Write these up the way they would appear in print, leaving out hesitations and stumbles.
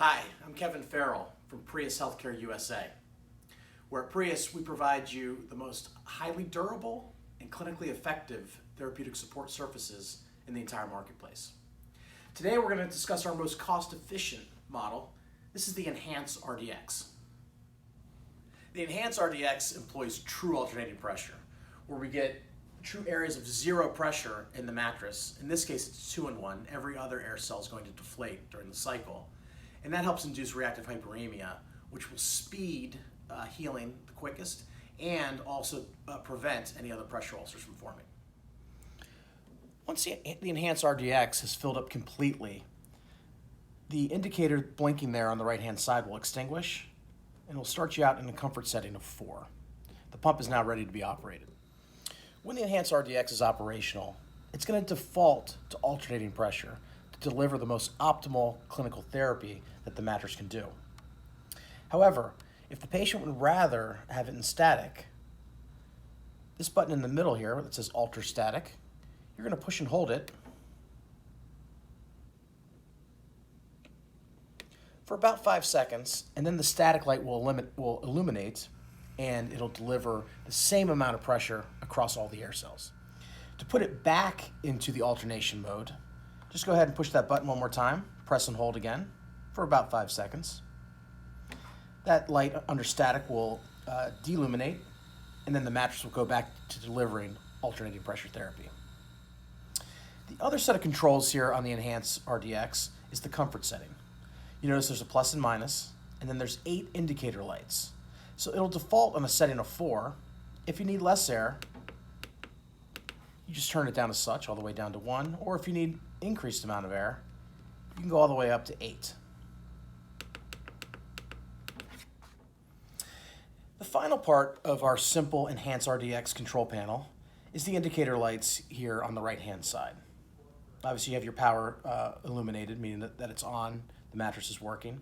Hi, I'm Kevin Farrell from Prius Healthcare USA. Where at Prius, we provide you the most highly durable and clinically effective therapeutic support surfaces in the entire marketplace. Today, we're going to discuss our most cost-efficient model. This is the Enhance RDX. The Enhance RDX employs true alternating pressure, where we get true areas of zero pressure in the mattress. In this case, it's 2-in-1. Every other air cell is going to deflate during the cycle. And that helps induce reactive hyperemia, which will speed healing the quickest and also prevent any other pressure ulcers from forming. Once the Enhance RDX has filled up completely, the indicator blinking there on the right-hand side will extinguish and will start you out in a comfort setting of 4. The pump is now ready to be operated. When the Enhance RDX is operational, it's going to default to alternating pressure to deliver the most optimal clinical therapy that the mattress can do. However, if the patient would rather have it in static, this button in the middle here that says Alter Static, you're going to push and hold it for about 5 seconds, and then the static light will illuminate and it'll deliver the same amount of pressure across all the air cells. To put it back into the alternation mode, just go ahead and push that button one more time, press and hold again for about 5 seconds. That light under static will deluminate, and then the mattress will go back to delivering alternating pressure therapy. The other set of controls here on the Enhance RDX is the comfort setting. You notice there's a plus and minus, and then there's 8 indicator lights. So it'll default on a setting of 4. If you need less air, you just turn it down as such, all the way down to 1, or if you need increased amount of air, you can go all the way up to 8. The final part of our simple Enhance RDX control panel is the indicator lights here on the right-hand side. Obviously, you have your power illuminated, meaning that it's on, the mattress is working.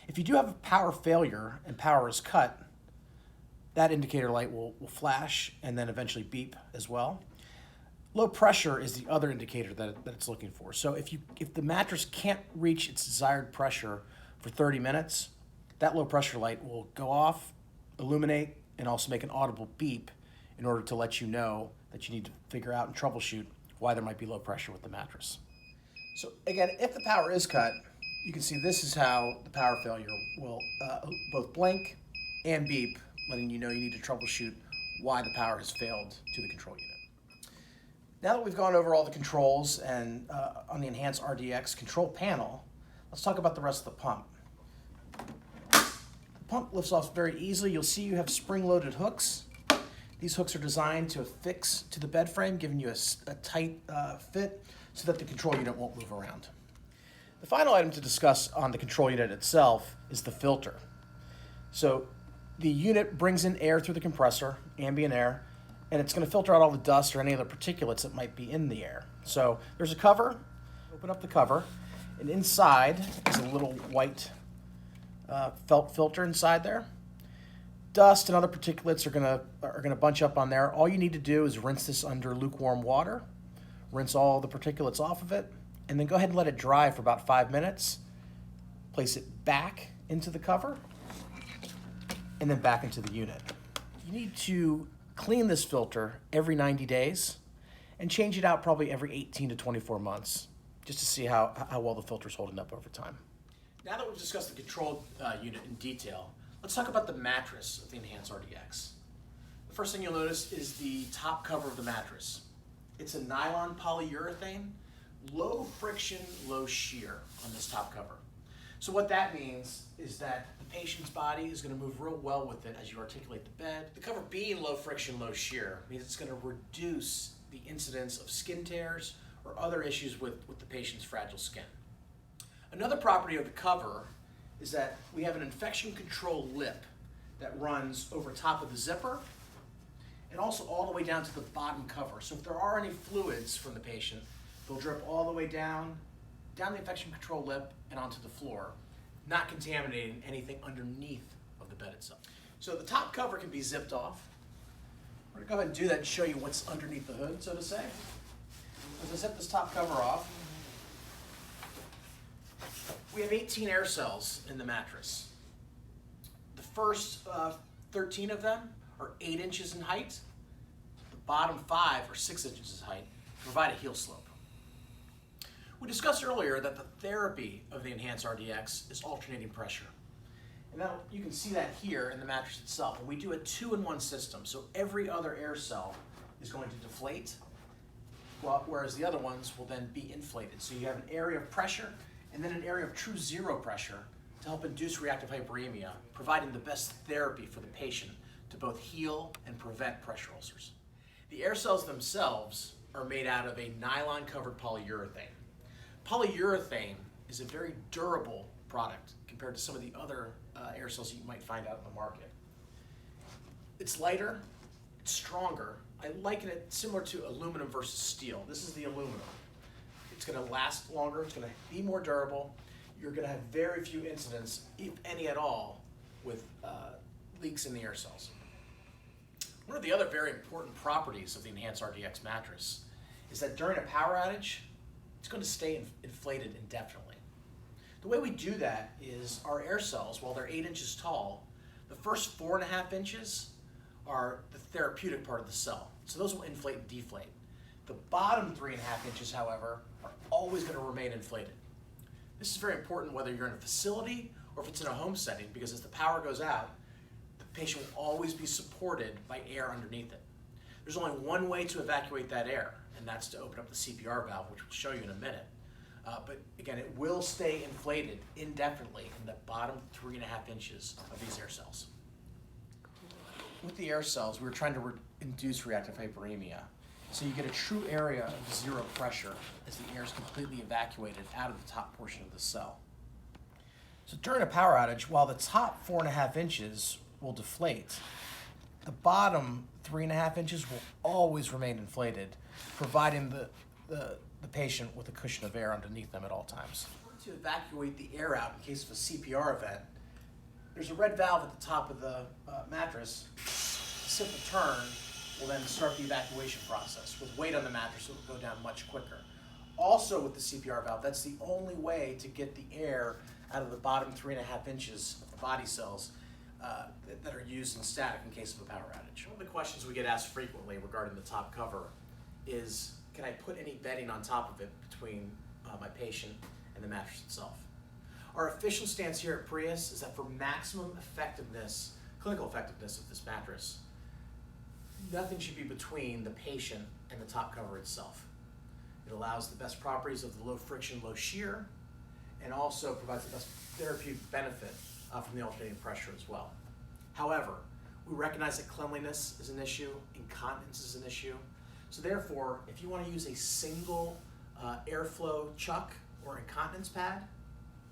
If you do have a power failure and power is cut, that indicator light will flash and then eventually beep as well. Low pressure is the other indicator that it's looking for. So if the mattress can't reach its desired pressure for 30 minutes, that low pressure light will go off, illuminate, and also make an audible beep in order to let you know that you need to figure out and troubleshoot why there might be low pressure with the mattress. So again, if the power is cut, you can see this is how the power failure will both blink and beep, letting you know you need to troubleshoot why the power has failed to the control unit. Now that we've gone over all the controls and on the Enhance RDX control panel, let's talk about the rest of the pump. The pump lifts off very easily. You'll see you have spring-loaded hooks. These hooks are designed to affix to the bed frame, giving you a tight fit so that the control unit won't move around. The final item to discuss on the control unit itself is the filter. So the unit brings in air through the compressor, ambient air, and it's going to filter out all the dust or any other particulates that might be in the air. So there's a cover. Open up the cover, and inside is a little white felt filter inside there. Dust and other particulates are gonna bunch up on there. All you need to do is rinse this under lukewarm water, rinse all the particulates off of it, and then go ahead and let it dry for about 5 minutes. Place it back into the cover, and then back into the unit. You need to clean this filter every 90 days and change it out probably every 18 to 24 months just to see how well the filter's holding up over time. Now that we've discussed the control unit in detail, let's talk about the mattress of the Enhance RDX. The first thing you'll notice is the top cover of the mattress. It's a nylon polyurethane, low friction, low shear on this top cover. So what that means is that the patient's body is going to move real well with it as you articulate the bed. The cover being low friction, low shear means it's going to reduce the incidence of skin tears or other issues with the patient's fragile skin. Another property of the cover is that we have an infection control lip that runs over top of the zipper and also all the way down to the bottom cover. So if there are any fluids from the patient, they'll drip all the way down the infection control lip and onto the floor, not contaminating anything underneath of the bed itself. So the top cover can be zipped off. We're gonna go ahead and do that and show you what's underneath the hood, so to say. As I zip this top cover off, We have 18 air cells in the mattress. The first 13 of them are 8 inches in height. The bottom 5 are 6 inches in height to provide a heel slope. We discussed earlier that the therapy of the Enhance RDX is alternating pressure. And you can see that here in the mattress itself. And we do a 2-in-1 system, so every other air cell is going to deflate, whereas the other ones will then be inflated. So you have an area of pressure and then an area of true zero pressure to help induce reactive hyperemia, providing the best therapy for the patient to both heal and prevent pressure ulcers. The air cells themselves are made out of a nylon-covered polyurethane. Polyurethane is a very durable product compared to some of the other air cells you might find out in the market. It's lighter, it's stronger. I liken it similar to aluminum versus steel. This is the aluminum. It's going to last longer, it's going to be more durable. You're going to have very few incidents, if any at all, with leaks in the air cells. One of the other very important properties of the Enhance RDX mattress is that during a power outage, it's going to stay inflated indefinitely. The way we do that is our air cells, while they're 8 inches tall, the first 4.5 inches are the therapeutic part of the cell. So those will inflate and deflate. The bottom 3.5 inches, however, are always going to remain inflated. This is very important whether you're in a facility or if it's in a home setting, because as the power goes out, the patient will always be supported by air underneath it. There's only one way to evacuate that air, and that's to open up the CPR valve, which we'll show you in a minute. But again, it will stay inflated indefinitely in the bottom 3.5 inches of these air cells. With the air cells, we're trying to induce reactive hyperemia. So you get a true area of zero pressure as the air is completely evacuated out of the top portion of the cell. So during a power outage, while the top 4.5 inches will deflate, the bottom 3.5 inches will always remain inflated, providing the patient with a cushion of air underneath them at all times. To evacuate the air out in case of a CPR event, there's a red valve at the top of the mattress. A simple turn will then start the evacuation process. With weight on the mattress, it will go down much quicker. Also with the CPR valve, that's the only way to get the air out of the bottom 3.5 inches of the body cells that are used in static in case of a power outage. One of the questions we get asked frequently regarding the top cover is, can I put any bedding on top of it between my patient and the mattress itself? Our official stance here at Prius is that for maximum effectiveness, clinical effectiveness of this mattress, nothing should be between the patient and the top cover itself. It allows the best properties of the low friction, low shear, and also provides the best therapeutic benefit from the alternating pressure as well. However, we recognize that cleanliness is an issue, incontinence is an issue. So therefore, if you want to use a single airflow chuck or incontinence pad,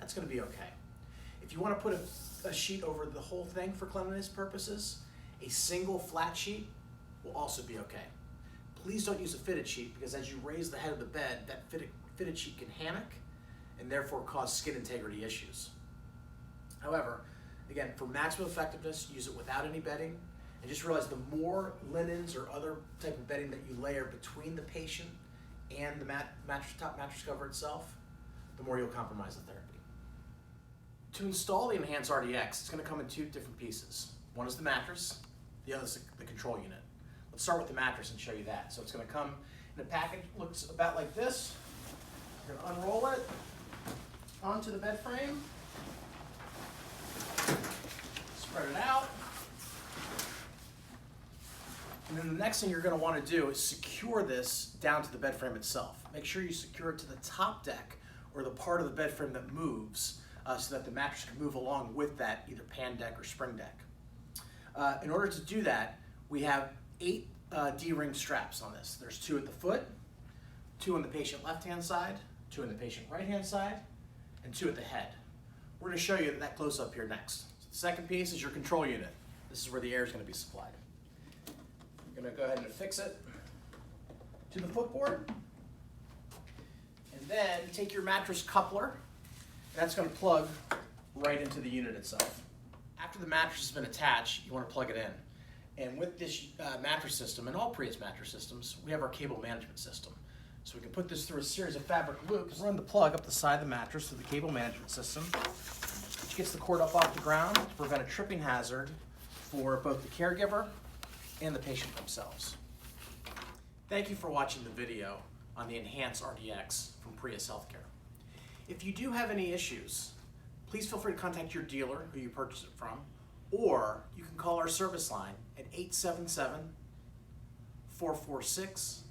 that's going to be okay. If you want to put a sheet over the whole thing for cleanliness purposes, a single flat sheet will also be okay. Please don't use a fitted sheet, because as you raise the head of the bed, that fitted sheet can hammock and therefore cause skin integrity issues. However, again, for maximum effectiveness, use it without any bedding, and just realize the more linens or other type of bedding that you layer between the patient and the top mattress cover itself, the more you'll compromise the therapy. To install the Enhance RDX, it's going to come in 2 different pieces. One is the mattress, the other is the control unit. Let's start with the mattress and show you that. So it's going to come in a package, looks about like this. You're going to unroll it onto the bed frame, spread it out, and then the next thing you're going to want to do is secure this down to the bed frame itself. Make sure you secure it to the top deck, or the part of the bed frame that moves, so that the mattress can move along with that, either pan deck or spring deck. In order to do that, we have 8 D-ring straps on this. There's 2 at the foot, 2 on the patient left-hand side, 2 on the patient right-hand side, and 2 at the head. We're going to show you that close-up here next. So the second piece is your control unit. This is where the air is going to be supplied. You're going to go ahead and affix it to the footboard, and then take your mattress coupler, and that's going to plug right into the unit itself. After the mattress has been attached, you want to plug it in. And with this mattress system, and all Prius mattress systems, we have our cable management system. So we can put this through a series of fabric loops, run the plug up the side of the mattress through the cable management system, which gets the cord up off the ground to prevent a tripping hazard for both the caregiver and the patient themselves. Thank you for watching the video on the Enhance RDX from Prius Healthcare. If you do have any issues, please feel free to contact your dealer who you purchased it from, or you can call our service line at 877-446-4925,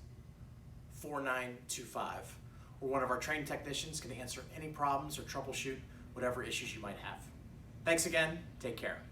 where one of our trained technicians can answer any problems or troubleshoot whatever issues you might have. Thanks again. Take care.